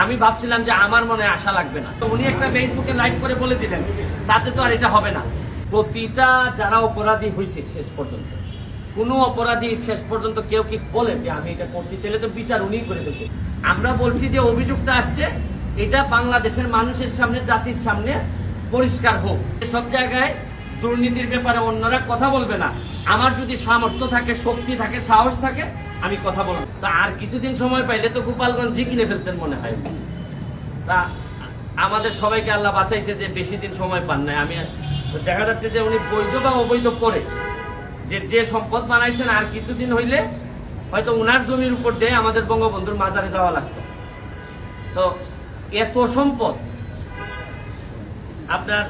আমি ভাবছিলাম যে আমার মনে আশা লাগবে না, উনি একটা ফেসবুকে লাইভ করে বলে দিলেন, তাতে তো আর এটা হবে না। প্রতিটা যারা অপরাধী হয়েছে শেষ পর্যন্ত, কোনো অপরাধী শেষ পর্যন্ত কেউ কি বলে যে আমি এটা করছি, তাহলে তো বিচার উনিই করে দেবে। আমরা বলছি যে অভিযোগটা আসছে, এটা বাংলাদেশের মানুষের সামনে, জাতির সামনে পরিষ্কার হোক। সব জায়গায় দুর্নীতির ব্যাপারে অন্যরা কথা বলবে না। আমার যদি সামর্থ্য থাকে, শক্তি থাকে, সাহস থাকে, আমি কথা বলবো। তা আর কিছুদিন সময় পাইলে তো গোপালগঞ্জ জি কিনে ফেলতেন মনে হয়। তা আমাদের সবাইকে আল্লাহ বাঁচাইছে যে বেশি দিন সময় পান নাই। আমি দেখা যাচ্ছে যে উনি বৈধ বা অবৈধ করে যে সম্পদ বানাইছেন, আর কিছুদিন হইলে হয়তো উনার জমির উপর দিয়ে আমাদের বঙ্গবন্ধুর মাজারে যাওয়া লাগতো। তো এত সম্পদ, আপনার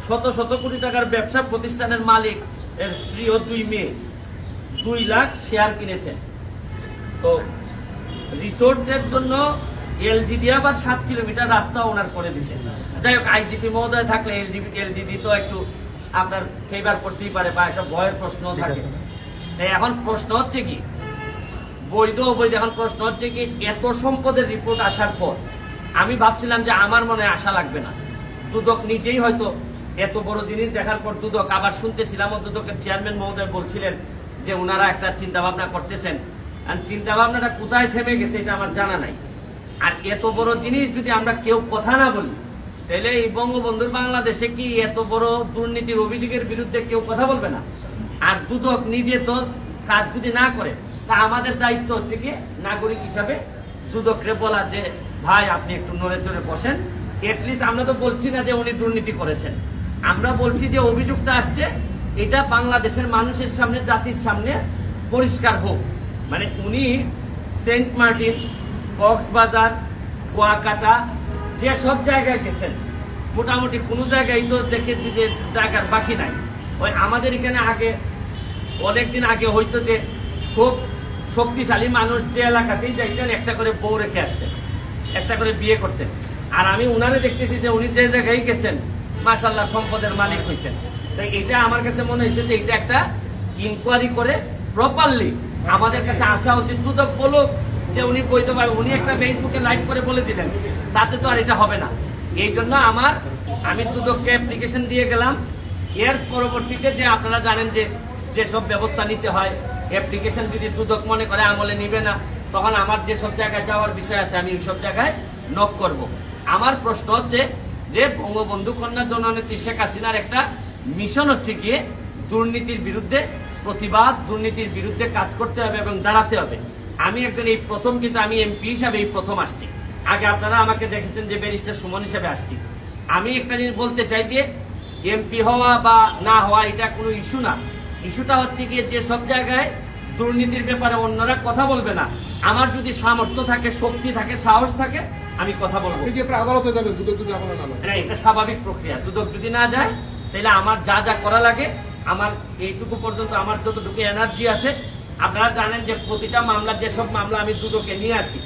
শত শত কোটি টাকার ব্যবসা প্রতিষ্ঠানের মালিক, এর স্ত্রী ও 2 মেয়ে 2 লাখ শেয়ার কিনেছেন। তো রিসোর্টের জন্য এলজিডি আবার 7 কিলোমিটার রাস্তা ওনার করে দিছে। যাই হোক, আইজিপি মহোদয় থাকলে এলজিডি তো একটু আপনার ফেভার করতেই পারে, বা একটা ভয়ের প্রশ্ন থাকে। এখন প্রশ্ন হচ্ছে কি, বৈধ অবৈধ, এখন প্রশ্ন হচ্ছে কি, এত সম্পদের রিপোর্ট আসার পর আমি ভাবছিলাম যে আমার মনে আশা লাগবে না। দুদক নিজেই হয়তো এত বড় জিনিস দেখার পর, দুদক আবার শুনতেছিলাম দুদকের চেয়ারম্যান মহোদয় বলছিলেন যে ওনারা একটা চিন্তা ভাবনা করতেছেন, আর চিন্তা ভাবনাটা কোথায় থেমে গেছে এটা আমার জানা নাই। আর এত বড় জিনিস যদি আমরা কেউ কথা না বলি, তাহলে এই বঙ্গবন্ধুর বাংলাদেশে কি এত বড় দুর্নীতির অভিযোগের বিরুদ্ধে কেউ কথা বলবে না? আর দুদক নিজে তো কাজ যদি না করে, তা আমাদের দায়িত্ব হচ্ছে কি নাগরিক হিসাবে দুদকরে বলা যে ভাই আপনি একটু নড়ে চড়ে বসেন। এটলিস্ট আমরা তো বলছি না যে উনি দুর্নীতি করেছেন, আমরা বলছি যে অভিযোগটা আসছে, এটা বাংলাদেশের মানুষের সামনে, জাতির সামনে পরিষ্কার হোক। মানে উনি সেন্ট মার্টিন, কক্সবাজার, কুয়াকাটা, যে সব জায়গায় গেছেন, মোটামুটি কোনো জায়গায় তো দেখেছি যে জায়গার বাকি নাই। ওই আমাদের এখানে আগে, অনেকদিন আগে হয়তো যে খুব শক্তিশালী মানুষ যে এলাকাতেই যাইতেন, একটা করে বউ রেখে আসতেন, একটা করে বিয়ে করতেন। আর আমি উনারে দেখতেছি যে উনি যে জায়গায় গেছেন, মাশাআল্লাহ সম্পদের মালিক হয়েছেন। তাই এটা আমার কাছে মনে হয়েছে যে এটা একটা ইনকোয়ারি করে প্রপারলি আমাদের কাছে আসা উচিত। দুদক বলুক যে উনি বৈধ, উনি একটা ফেসবুকে লাইভ করে বলে দিলেন, তাতে তো আর এটা হবে না। এই জন্য আমি দুদককে অ্যাপ্লিকেশন দিয়ে গেলাম। এর পরবর্তীতে যে আপনারা জানেন যে যেসব ব্যবস্থা নিতে হয়, অ্যাপ্লিকেশন যদি দুদক মনে করে আমলে নিবে না, তখন আমার যেসব জায়গায় যাওয়ার বিষয় আছে আমি ওই সব জায়গায় নক করব। আমার প্রশ্ন হচ্ছে যে বঙ্গবন্ধু কন্যা জননেত্রী শেখ হাসিনার একটা মিশন হচ্ছে গিয়ে দুর্নীতির বিরুদ্ধে প্রতিবাদ, দুর্নীতির বিরুদ্ধে কাজ করতে হবে এবং দাঁড়াতে হবে। আমি একজন এই প্রথম, কিন্তু আমি এমপি হিসাবে এই প্রথম আসছি। আগে আপনারা আমাকে দেখেছেন যে ব্যারিস্টার সুমন হিসাবে আসছি। আমি একটা জিনিস বলতে চাই যে এমপি হওয়া বা না হওয়া এটা কোনো ইস্যু না। ইস্যুটা হচ্ছে গিয়ে যে সব জায়গায় দুর্নীতির ব্যাপারে অন্যরা কথা বলবে না, আমার যদি সামর্থ্য থাকে, শক্তি থাকে, সাহস থাকে, আমি কথা বলবো। আদালতে যাবে দুদক যদি আপনারা না যায়? এটা স্বাভাবিক প্রক্রিয়া। দুদক যদি না যায়, তাহলে আমার যা যা করা লাগে, আমার এইটুকু পর্যন্ত আমার যতটুকু এনার্জি আছে, আপনারা জানেন যে প্রতিটা মামলা, যেসব মামলা আমি দুদকে নিয়ে আসি,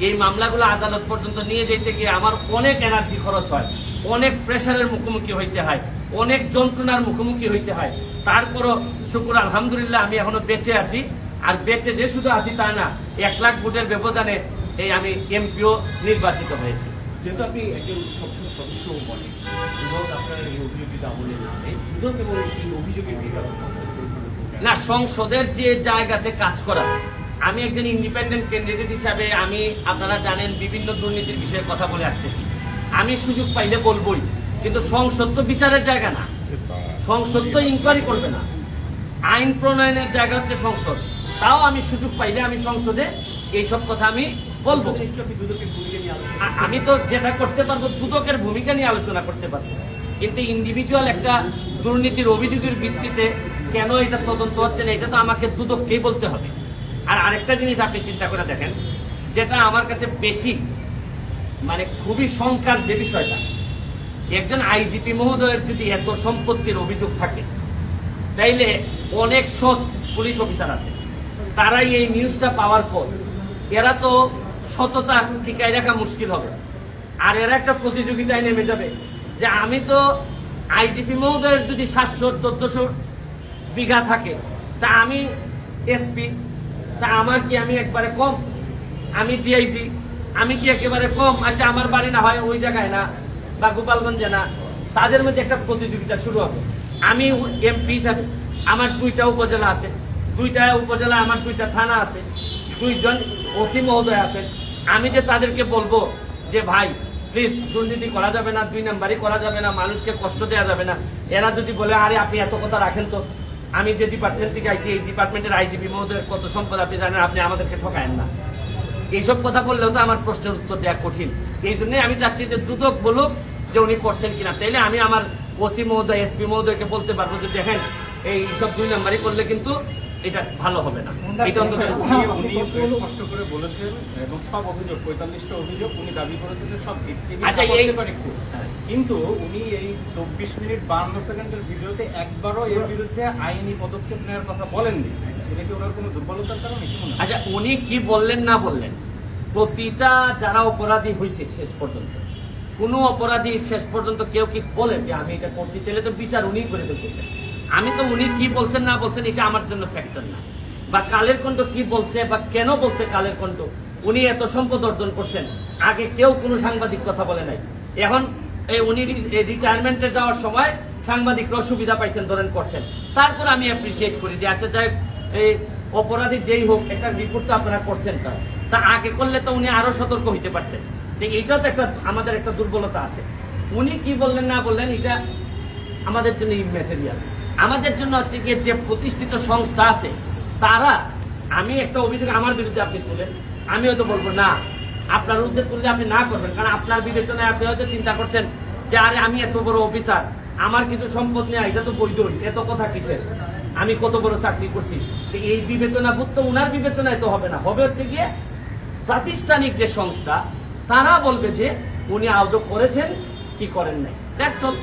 এই মামলাগুলো আদালত পর্যন্ত নিয়ে যেতে গিয়ে আমার অনেক এনার্জি খরচ হয়, অনেক প্রেশারের মুখোমুখি হইতে হয়, অনেক যন্ত্রণার মুখোমুখি হইতে হয়। তারপরও শুকুর আলহামদুলিল্লাহ আমি এখনো বেঁচে আছি। আর বেঁচে যে শুধু আছি তা না, 1 লাখ ভোটের ব্যবধানে এই আমি এমপিও নির্বাচিত হয়েছি। যেহেতু আপনি একজন সংসদ সদস্য বলেন, দুদক আপনার এই অভিযোগিতা আমলে নেবে, দুদক এবং এই অভিযোগের বিষয়ে না, সংসদের যে জায়গাতে কাজ করা, আমি একজন ইন্ডিপেন্ডেন্ট ক্যান্ডিডেট হিসাবে আমি, আপনারা জানেন, বিভিন্ন দুর্নীতির বিষয়ে কথা বলে আসতেছি। আমি সুযোগ পাইলে বলবোই, কিন্তু সংসদ তো বিচারের জায়গা না, সংসদ তো ইনকোয়ারি করবে না, আইন প্রণয়নের জায়গা হচ্ছে সংসদ। তাও আমি সুযোগ পাইলে আমি সংসদে এইসব কথা আমি বলবো। আমি তো যেটা করতে পারবো, দুদকের ভূমিকা নিয়ে আলোচনা করতে পারবো, কিন্তু ইন্ডিভিজুয়াল একটা দুর্নীতির অভিযোগের ভিত্তিতে কেন এটা তদন্ত হচ্ছে না, এটা তো আমাকে দুদককেই বলতে হবে। আর আরেকটা জিনিস আপনি চিন্তা করে দেখেন, যেটা আমার কাছে বেশি মানে খুবই শঙ্কার যে বিষয়টা, একজন আইজিপি মহোদয়ের যদি এত সম্পত্তির অভিযোগ থাকে, তাইলে অনেক সৎ পুলিশ অফিসার আছে, তারাই এই নিউজটা পাওয়ার পর এরা তো সততা টিকায় রাখা মুশকিল হবে। আর এরা একটা প্রতিযোগিতায় নেমে যাবে যে আমি তো আইজিপি মহোদয়ের যদি 700-1400 বিঘা থাকে, তা আমি এসপি, তা আমার কি আমি একবারে কম? আমি ডিআইজি, আমি কি একেবারে কম? আচ্ছা আমার বাড়ি না হয় ওই জায়গায় না বা গোপালগঞ্জে না, তাদের মধ্যে একটা প্রতিযোগিতা শুরু হবে। আমি এমপি হিসাবে আমার 2টা উপজেলা আছে, 2টা উপজেলা আমার 2টা থানা আছে, 2জন ওসি মহোদয় আছেন। আমি যে তাদেরকে বলবো যে ভাই প্লিজ দুর্নীতি করা যাবে না, 2 নাম্বারই করা যাবে না, মানুষকে কষ্ট দেওয়া যাবে না, এরা যদি বলে আরে আপনি এত কথা রাখেন তো, আমি যে ডিপার্টমেন্ট থেকে আইছি এই ডিপার্টমেন্টের আইজিপি মহোদয়ের কত সম্পদ আপনি জানেন, আপনি আমাদেরকে ঠকায়েন না, এইসব কথা বললেও তো আমার প্রশ্নের উত্তর দেওয়া কঠিন। এই জন্যই আমি চাচ্ছি যে দুদক বলুক যে উনি করছেন কিনা, তাইলে আমি আমার ওসি মহোদয় এসপি মহোদয়কে বলতে পারবো যে দেখেন এই সব 2 নাম্বারই করলে কিন্তু এটা ভালো হবে না। এটা অন্তত উনি বেশ স্পষ্ট করে বলেছেন এবং সব অভিযোগ 45টা অভিযোগ উনি দাবি করেছেন যে সব ভিত্তিহীন আচ্ছা, এই- করতে পারে খুব। কিন্তু উনি এই 24 মিনিট 52 সেকেন্ডের ভিডিওতে একবারও এর বিরুদ্ধে আইনি পদক্ষেপ নেওয়ার কথা বলেননি। এটা কি ওনার কোনো দুর্বলতার কারণে কি মনে হয়? আচ্ছা উনি কি বললেন না বললেন, প্রতিটা যারা অপরাধী হয়েছে শেষ পর্যন্ত, কোনো অপরাধী শেষ পর্যন্ত কেউ কি বলে যে আমি এটা করছি, তাহলে তো বিচার উনিই করে ফেলতেছেন। আমি তো উনি কি বলছেন না বলছেন এটা আমার জন্য ফ্যাক্টর না, বা কালের কণ্ঠ কি বলছে বা কেন বলছে কালের কণ্ঠ, উনি এত সম্পদ অর্জন করছেন, আগে কেউ কোনো সাংবাদিক কথা বলে নাই। এখন উনি রিটায়ারমেন্টে যাওয়ার সময় সাংবাদিকরা সুবিধা পাইছেন, ধরেন করছেন, তারপর আমি অ্যাপ্রিসিয়েট করি যে আচ্ছা যাই এই অপরাধী যেই হোক একটা রিপোর্ট তো আপনারা করছেন, তা আগে করলে তো উনি আরো সতর্ক হইতে পারতেন। এইটাও তো একটা আমাদের একটা দুর্বলতা আছে। উনি কি বললেন না বললেন এটা আমাদের জন্য ইম্যাটেরিয়াল। আমাদের জন্য হচ্ছে কি যে প্রতিষ্ঠিত সংস্থা আছে তারা, আমি একটা অভিযোগ আমার বিরুদ্ধে আপনি তুলেন, আমি হয়তো বলবো না, আপনার বিরুদ্ধে তুললে আপনি না করবেন, কারণ আপনার বিবেচনায় আপনি হয়তো চিন্তা করছেন যে আরে আমি এত বড় অফিসার, আমার কিছু সম্পদ নেই, এটা তো বৈধই, এত কথা কিসের, আমি কত বড় চাকরি করছি। তো এই বিবেচনা বোধ তো উনার বিবেচনায় তো হবে না, হবে হচ্ছে গিয়ে প্রাতিষ্ঠানিক যে সংস্থা তারা বলবে যে উনি আদৌ করেছেন কি করেন নাই। That's all.